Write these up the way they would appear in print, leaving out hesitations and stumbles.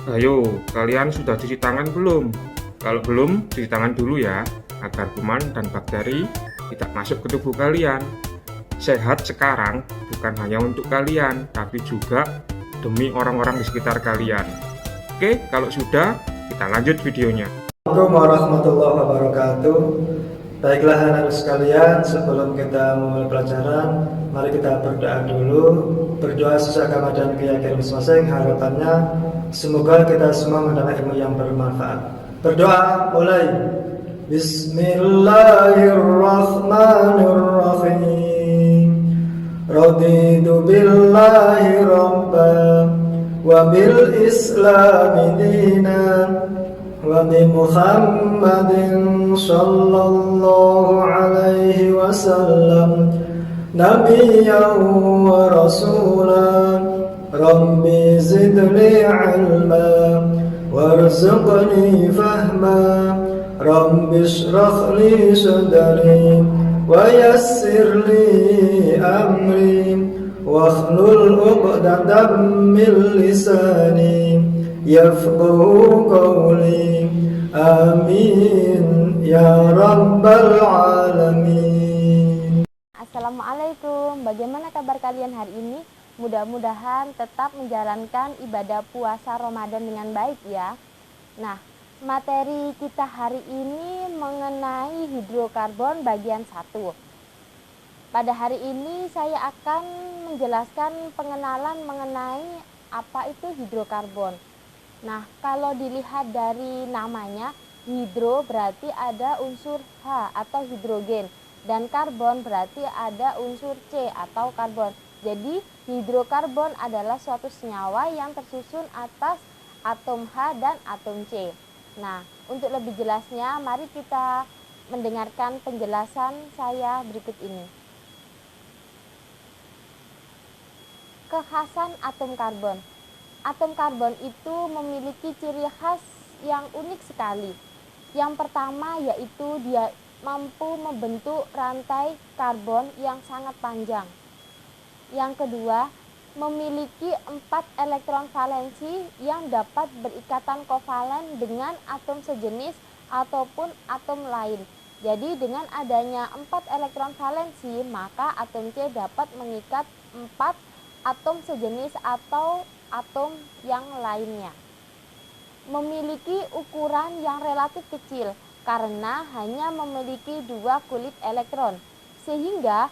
Ayo, kalian sudah cuci tangan belum? Kalau belum, cuci tangan dulu ya, agar kuman dan bakteri tidak masuk ke tubuh kalian. Sehat sekarang bukan hanya untuk kalian, tapi juga demi orang-orang di sekitar kalian. Oke, kalau sudah, kita lanjut videonya. Assalamualaikum warahmatullahi wabarakatuh. Baiklah anak-anak sekalian, sebelum kita memulai pelajaran, mari kita berdoa dulu. Berdoa sesuai agama dan keyakinan masing-masing. Harapannya semoga kita semua mendapat ilmu yang bermanfaat. Berdoa mulai. Bismillahirrahmanirrahim. Raditu billahi rabban wa bil islami dinan wa bi Muhammadin sallallahu alaihi wasallam nabiyyan wa rasulan. Rabbi zidni ilma warzuqni fahma. Rabbi shrah li sadri wa yassir li amri wahlul 'uqdatam min lisani yafqahu qawli. Amin ya rabbal alamin. Assalamualaikum, bagaimana kabar kalian hari ini? Mudah-mudahan tetap menjalankan ibadah puasa Ramadan dengan baik ya. Nah, materi kita hari ini mengenai hidrokarbon bagian 1. Pada hari ini saya akan menjelaskan pengenalan mengenai apa itu hidrokarbon. Nah, kalau dilihat dari namanya, hidro berarti ada unsur H atau hidrogen, dan karbon berarti ada unsur C atau karbon. Jadi, hidrokarbon adalah suatu senyawa yang tersusun atas atom H dan atom C. Nah, untuk lebih jelasnya, mari kita mendengarkan penjelasan saya berikut ini. Kekhasan atom karbon. Atom karbon itu memiliki ciri khas yang unik sekali. Yang pertama yaitu dia mampu membentuk rantai karbon yang sangat panjang. Yang kedua, memiliki 4 elektron valensi yang dapat berikatan kovalen dengan atom sejenis ataupun atom lain. Jadi dengan adanya 4 elektron valensi, maka atom C dapat mengikat 4 atom sejenis atau atom yang lainnya. Memiliki ukuran yang relatif kecil karena hanya memiliki 2 kulit elektron, sehingga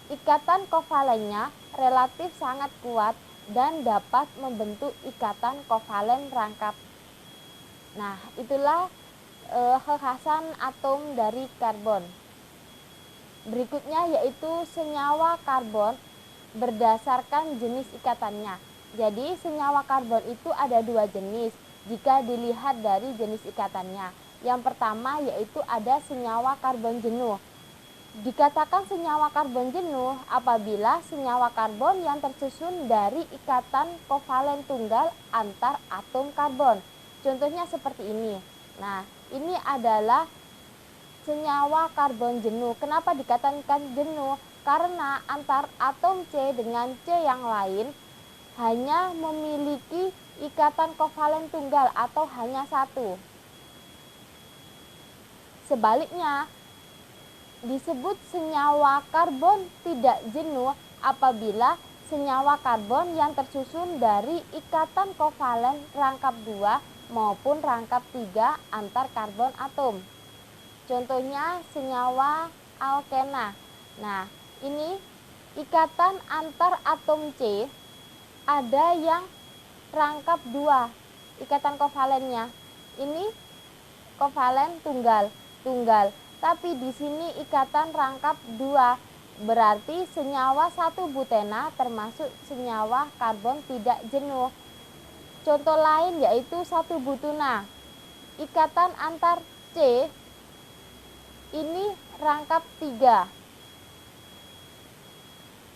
ikatan kovalennya relatif sangat kuat dan dapat membentuk ikatan kovalen rangkap. Nah, itulah kekhasan atom dari karbon. Berikutnya yaitu senyawa karbon berdasarkan jenis ikatannya. Jadi senyawa karbon itu ada 2 jenis jika dilihat dari jenis ikatannya. Yang pertama yaitu ada senyawa karbon jenuh. Dikatakan senyawa karbon jenuh apabila senyawa karbon yang tersusun dari ikatan kovalen tunggal antar atom karbon. Contohnya seperti ini. Nah, ini adalah senyawa karbon jenuh. Kenapa dikatakan jenuh? Karena antar atom C dengan C yang lain hanya memiliki ikatan kovalen tunggal atau hanya 1. Sebaliknya, disebut senyawa karbon tidak jenuh apabila senyawa karbon yang tersusun dari ikatan kovalen rangkap 2 maupun rangkap 3 antar karbon atom. Contohnya senyawa alkena. Nah, ini ikatan antar atom C ada yang rangkap 2 ikatan kovalennya. Ini kovalen tunggal. Tapi di sini ikatan rangkap 2, berarti senyawa 1 butena termasuk senyawa karbon tidak jenuh. Contoh lain yaitu 1 butuna. Ikatan antar C ini rangkap 3.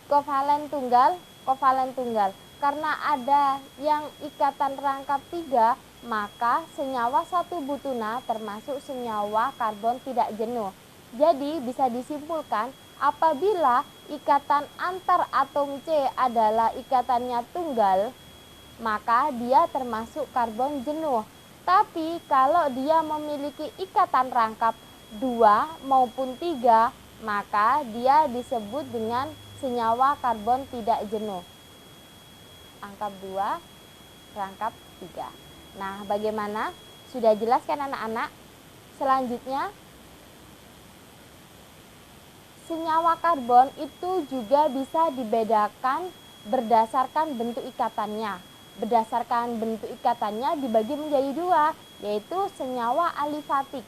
Kovalen tunggal. Karena ada yang ikatan rangkap 3, maka senyawa 1 butuna termasuk senyawa karbon tidak jenuh. Jadi bisa disimpulkan apabila ikatan antar atom C adalah ikatannya tunggal, maka dia termasuk karbon jenuh. Tapi kalau dia memiliki ikatan rangkap 2 maupun 3, maka dia disebut dengan senyawa karbon tidak jenuh. Rangkap 2, rangkap 3. Nah, bagaimana? Sudah jelas kan anak-anak? Selanjutnya, senyawa karbon itu juga bisa dibedakan berdasarkan bentuk ikatannya. Berdasarkan bentuk ikatannya dibagi menjadi 2, yaitu senyawa alifatik.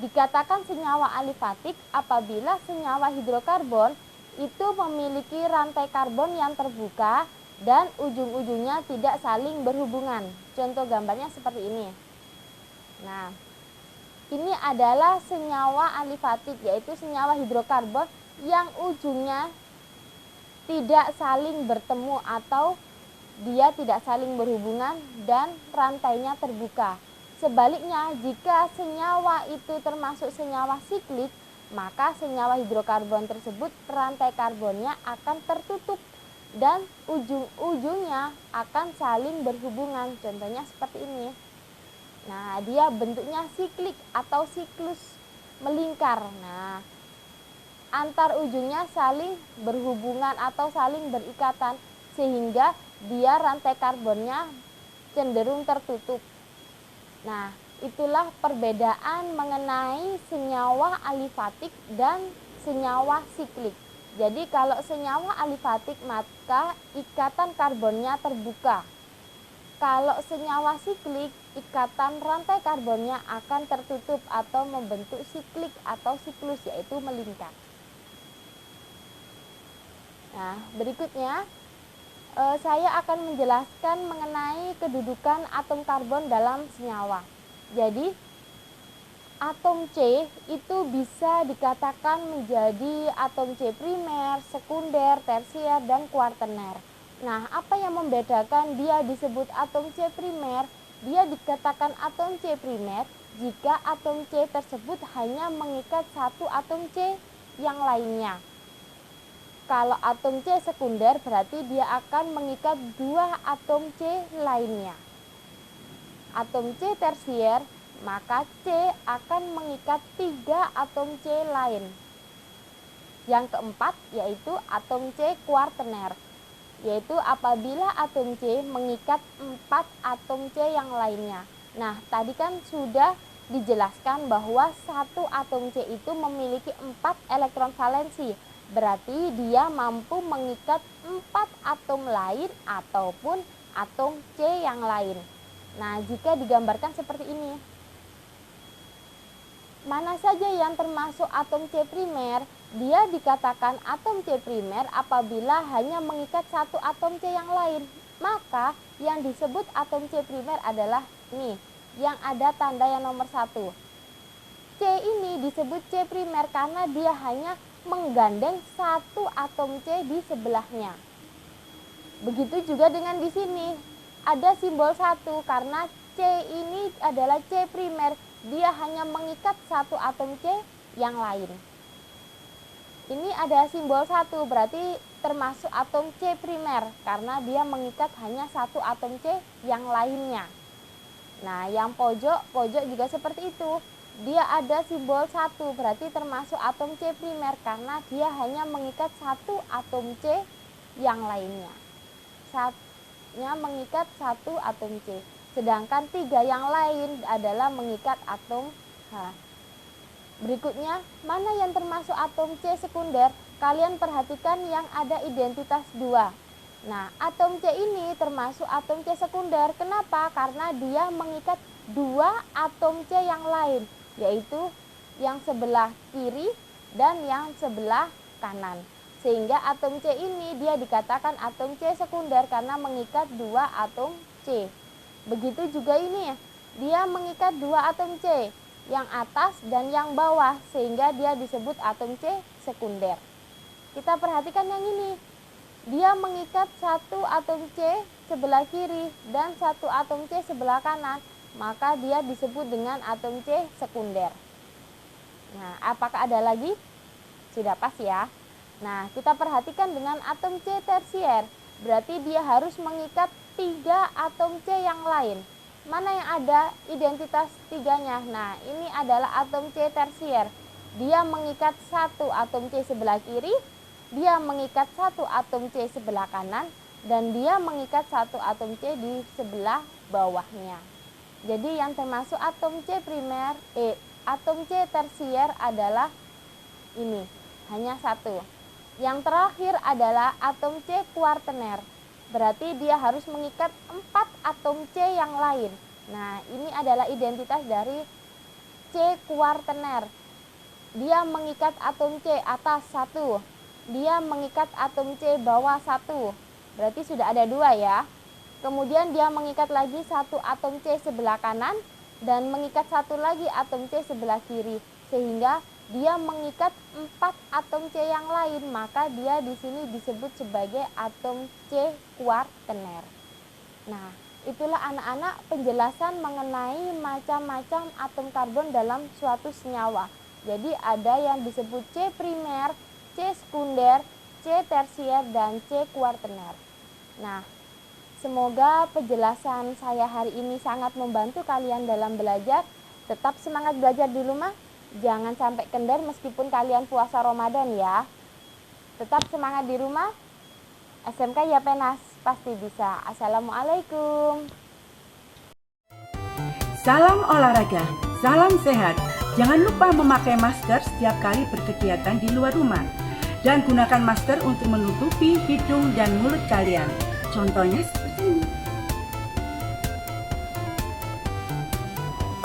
Dikatakan senyawa alifatik apabila senyawa hidrokarbon itu memiliki rantai karbon yang terbuka dan ujung-ujungnya tidak saling berhubungan. Contoh gambarnya seperti ini. Nah, ini adalah senyawa alifatik, yaitu senyawa hidrokarbon yang ujungnya tidak saling bertemu atau dia tidak saling berhubungan dan rantainya terbuka. Sebaliknya, jika senyawa itu termasuk senyawa siklik, maka senyawa hidrokarbon tersebut rantai karbonnya akan tertutup dan ujung-ujungnya akan saling berhubungan. Contohnya seperti ini. Nah, dia bentuknya siklik atau siklus melingkar. Nah, antar ujungnya saling berhubungan atau saling berikatan sehingga dia rantai karbonnya cenderung tertutup. Nah, itulah perbedaan mengenai senyawa alifatik dan senyawa siklik. Jadi kalau senyawa alifatik maka ikatan karbonnya terbuka. Kalau senyawa siklik, ikatan rantai karbonnya akan tertutup atau membentuk siklik atau siklus, yaitu melingkar. Nah, berikutnya saya akan menjelaskan mengenai kedudukan atom karbon dalam senyawa. Jadi, atom C itu bisa dikatakan menjadi atom C primer, sekunder, tersier, dan kuartener. Nah, apa yang membedakan dia disebut atom C primer? Dia dikatakan atom C primer jika atom C tersebut hanya mengikat satu atom C yang lainnya. Kalau atom C sekunder berarti dia akan mengikat 2 atom C lainnya. Atom C tersier maka C akan mengikat 3 atom C lain. Yang keempat yaitu atom C kuartener, yaitu apabila atom C mengikat 4 atom C yang lainnya. Nah, tadi kan sudah dijelaskan bahwa satu atom C itu memiliki 4 elektron valensi. Berarti dia mampu mengikat 4 atom lain ataupun atom C yang lain. Nah, jika digambarkan seperti ini. Mana saja yang termasuk atom C primer? Dia dikatakan atom C primer apabila hanya mengikat satu atom C yang lain. Maka yang disebut atom C primer adalah nih, yang ada tanda yang nomor 1. C ini disebut C primer karena dia hanya menggandeng satu atom C di sebelahnya. Begitu juga dengan di sini. Ada simbol 1 karena C ini adalah C primer. Dia hanya mengikat satu atom C yang lain. Ini ada simbol 1 berarti termasuk atom C primer karena dia mengikat hanya satu atom C yang lainnya. Nah, yang pojok juga seperti itu. Dia ada simbol 1 berarti termasuk atom C primer karena dia hanya mengikat satu atom C yang lainnya. Satunya mengikat satu atom C. Sedangkan 3 yang lain adalah mengikat atom H. Berikutnya, mana yang termasuk atom C sekunder? Kalian perhatikan yang ada identitas 2. Nah, atom C ini termasuk atom C sekunder. Kenapa? Karena dia mengikat 2 atom C yang lain, yaitu yang sebelah kiri dan yang sebelah kanan. Sehingga atom C ini dia dikatakan atom C sekunder karena mengikat 2 atom C. Begitu juga ini, dia mengikat 2 atom C, yang atas dan yang bawah, sehingga dia disebut atom C sekunder. Kita perhatikan yang ini, dia mengikat 1 atom C sebelah kiri dan 1 atom C sebelah kanan, maka dia disebut dengan atom C sekunder. Nah, apakah ada lagi? Sudah pas ya. Nah, kita perhatikan dengan atom C tersier, berarti dia harus mengikat 3 atom C yang lain. Mana yang ada identitas 3-nya? Nah, ini adalah atom C tersier. Dia mengikat 1 atom C sebelah kiri, dia mengikat 1 atom C sebelah kanan, dan dia mengikat 1 atom C di sebelah bawahnya. Jadi yang termasuk atom C primer, atom C tersier adalah ini, hanya 1. Yang terakhir adalah atom C kuartener. Berarti dia harus mengikat 4 atom C yang lain. Nah, ini adalah identitas dari C kuartener. Dia mengikat atom C atas 1. Dia mengikat atom C bawah 1. Berarti sudah ada 2 ya. Kemudian dia mengikat lagi 1 atom C sebelah kanan dan mengikat 1 lagi atom C sebelah kiri. Sehingga dia mengikat 4 atom C yang lain, maka dia di sini disebut sebagai atom C kuartener. Nah, itulah anak-anak penjelasan mengenai macam-macam atom karbon dalam suatu senyawa. Jadi ada yang disebut C primer, C sekunder, C tersier, dan C kuartener. Nah, semoga penjelasan saya hari ini sangat membantu kalian dalam belajar. Tetap semangat belajar di rumah. Jangan sampai kendor meskipun kalian puasa Ramadan ya. Tetap semangat di rumah. SMK Yapenas pasti bisa. Assalamualaikum. Salam olahraga, salam sehat. Jangan lupa memakai masker setiap kali berkegiatan di luar rumah. Dan gunakan masker untuk menutupi hidung dan mulut kalian. Contohnya seperti ini.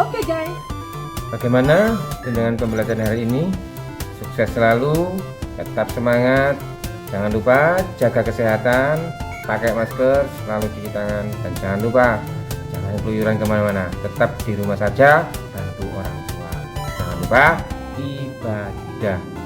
Oke guys. Bagaimana dengan pembelajaran hari ini? Sukses selalu, tetap semangat. Jangan lupa jaga kesehatan, pakai masker, selalu cuci tangan, dan jangan lupa jangan keluyuran kemana-mana. Tetap di rumah saja, bantu orang tua. Jangan lupa ibadah.